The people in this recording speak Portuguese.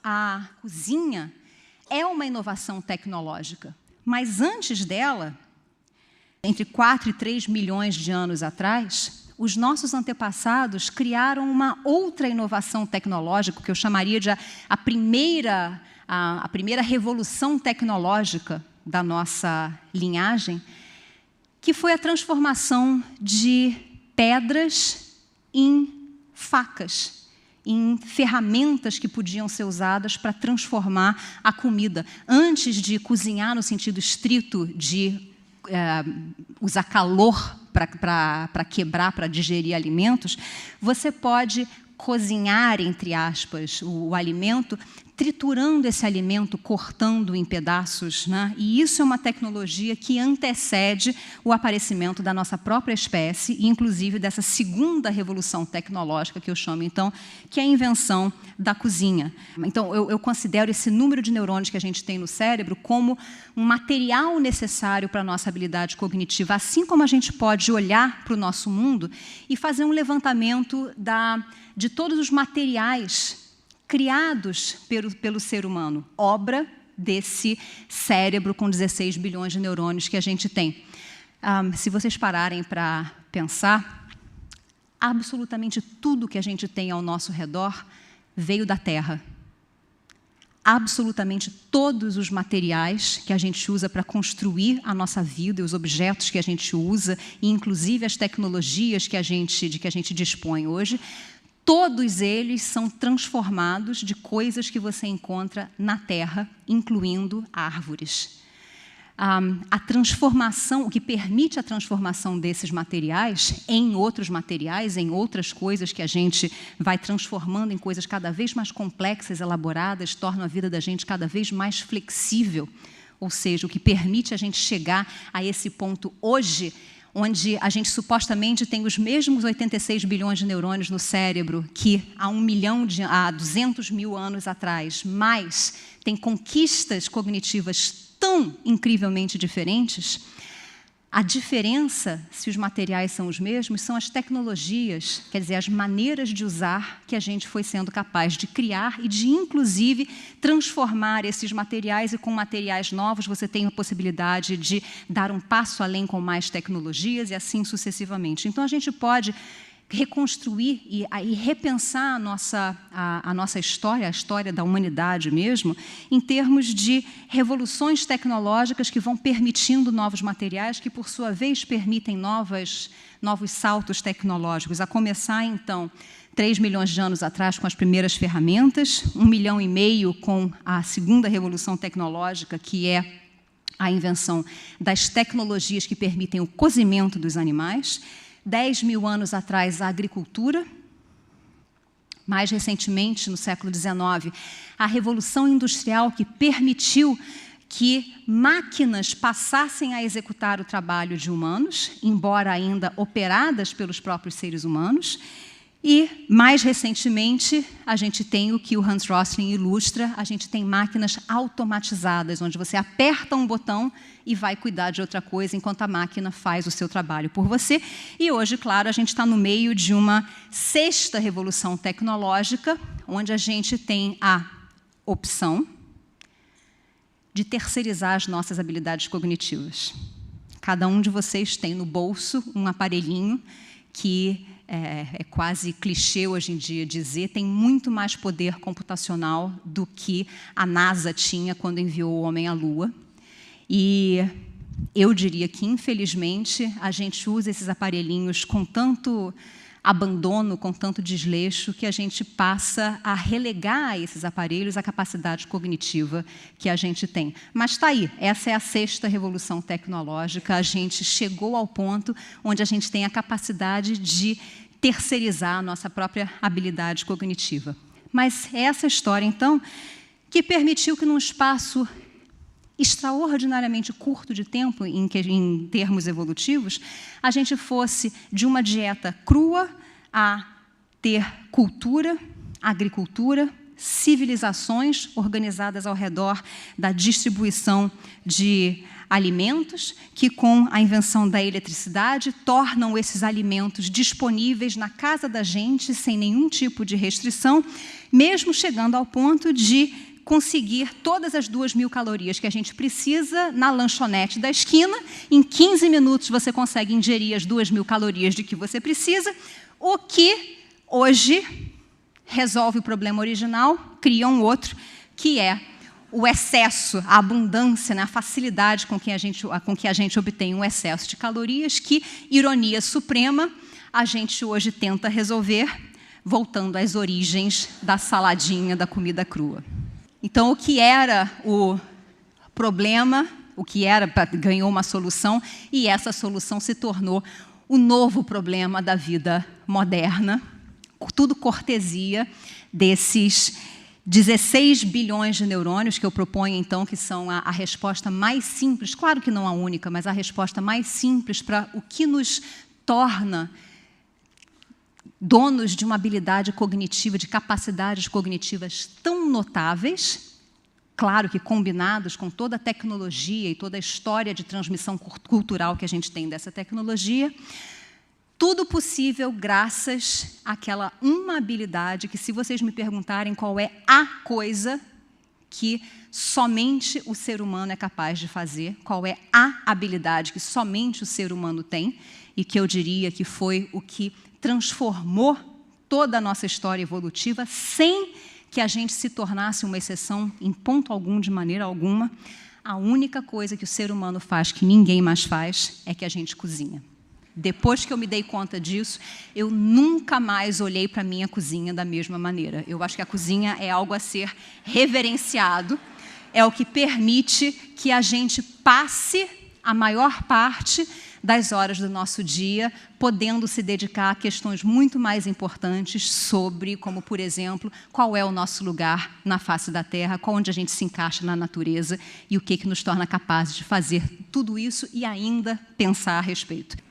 a cozinha é uma inovação tecnológica, mas antes dela, entre 4 e 3 milhões de anos atrás, os nossos antepassados criaram uma outra inovação tecnológica, que eu chamaria de a primeira revolução tecnológica da nossa linhagem, que foi a transformação de pedras em facas, em ferramentas que podiam ser usadas para transformar a comida. Antes de cozinhar no sentido estrito de usar calor para quebrar, para digerir alimentos, você pode cozinhar, entre aspas, o alimento, triturando esse alimento, cortando em pedaços, né? E isso é uma tecnologia que antecede o aparecimento da nossa própria espécie e, inclusive, dessa segunda revolução tecnológica, que eu chamo, então, que é a invenção da cozinha. Então, eu considero esse número de neurônios que a gente tem no cérebro como um material necessário para a nossa habilidade cognitiva, assim como a gente pode olhar para o nosso mundo e fazer um levantamento de todos os materiais criados pelo ser humano, obra desse cérebro com 16 bilhões de neurônios que a gente tem. Se vocês pararem para pensar, absolutamente tudo que a gente tem ao nosso redor veio da Terra. Absolutamente todos os materiais que a gente usa para construir a nossa vida, os objetos que a gente usa, e inclusive as tecnologias de que a gente dispõe hoje, todos eles são transformados de coisas que você encontra na Terra, incluindo árvores. A transformação, o que permite a transformação desses materiais em outros materiais, em outras coisas que a gente vai transformando em coisas cada vez mais complexas, elaboradas, torna a vida da gente cada vez mais flexível. Ou seja, o que permite a gente chegar a esse ponto hoje, onde a gente supostamente tem os mesmos 86 bilhões de neurônios no cérebro que há 200 mil anos atrás, mas tem conquistas cognitivas tão incrivelmente diferentes. A diferença, se os materiais são os mesmos, são as tecnologias, quer dizer, as maneiras de usar que a gente foi sendo capaz de criar e de, inclusive, transformar esses materiais, e com materiais novos você tem a possibilidade de dar um passo além com mais tecnologias e assim sucessivamente. Então, a gente pode reconstruir e repensar a nossa história, a história da humanidade mesmo, em termos de revoluções tecnológicas que vão permitindo novos materiais, que, por sua vez, permitem novos saltos tecnológicos, a começar, então, 3 milhões de anos atrás com as primeiras ferramentas, 1,5 milhão com a segunda revolução tecnológica, que é a invenção das tecnologias que permitem o cozimento dos animais, 10 mil anos atrás, a agricultura. Mais recentemente, no século XIX, a Revolução Industrial, que permitiu que máquinas passassem a executar o trabalho de humanos, embora ainda operadas pelos próprios seres humanos. E, mais recentemente, a gente tem o que o Hans Rosling ilustra, a gente tem máquinas automatizadas, onde você aperta um botão e vai cuidar de outra coisa, enquanto a máquina faz o seu trabalho por você. E hoje, claro, a gente está no meio de uma sexta revolução tecnológica, onde a gente tem a opção de terceirizar as nossas habilidades cognitivas. Cada um de vocês tem no bolso um aparelhinho que é quase clichê hoje em dia dizer, tem muito mais poder computacional do que a NASA tinha quando enviou o homem à Lua. E eu diria que, infelizmente, a gente usa esses aparelhinhos com tanto abandono, com tanto desleixo, que a gente passa a relegar a esses aparelhos a capacidade cognitiva que a gente tem. Mas está aí, essa é a sexta revolução tecnológica, a gente chegou ao ponto onde a gente tem a capacidade de terceirizar a nossa própria habilidade cognitiva. Mas é essa história, então, que permitiu que, num espaço extraordinariamente curto de tempo, em termos evolutivos, a gente fosse de uma dieta crua a ter cultura, agricultura, civilizações organizadas ao redor da distribuição de alimentos, que com a invenção da eletricidade tornam esses alimentos disponíveis na casa da gente sem nenhum tipo de restrição, mesmo chegando ao ponto de conseguir todas as 2.000 calorias que a gente precisa na lanchonete da esquina. Em 15 minutos você consegue ingerir as 2.000 calorias de que você precisa, o que hoje resolve o problema original, cria um outro, que é o excesso, a abundância, né, a facilidade com que a gente obtém um excesso de calorias, que, ironia suprema, a gente hoje tenta resolver voltando às origens da saladinha, da comida crua. Então, o que era o problema, ganhou uma solução, e essa solução se tornou o novo problema da vida moderna, tudo cortesia desses 16 bilhões de neurônios que eu proponho, então, que são a resposta mais simples, claro que não a única, mas a resposta mais simples para o que nos torna donos de uma habilidade cognitiva, de capacidades cognitivas tão notáveis, claro que combinados com toda a tecnologia e toda a história de transmissão cultural que a gente tem dessa tecnologia, tudo possível graças àquela uma habilidade que, se vocês me perguntarem qual é a coisa que somente o ser humano é capaz de fazer, qual é a habilidade que somente o ser humano tem, e que eu diria que foi o que transformou toda a nossa história evolutiva, sem que a gente se tornasse uma exceção em ponto algum, de maneira alguma, a única coisa que o ser humano faz que ninguém mais faz é que a gente cozinha. Depois que eu me dei conta disso, eu nunca mais olhei para a minha cozinha da mesma maneira. Eu acho que a cozinha é algo a ser reverenciado, é o que permite que a gente passe a maior parte das horas do nosso dia, podendo se dedicar a questões muito mais importantes sobre, como, por exemplo, qual é o nosso lugar na face da Terra, onde a gente se encaixa na natureza e o que nos torna capazes de fazer tudo isso e ainda pensar a respeito.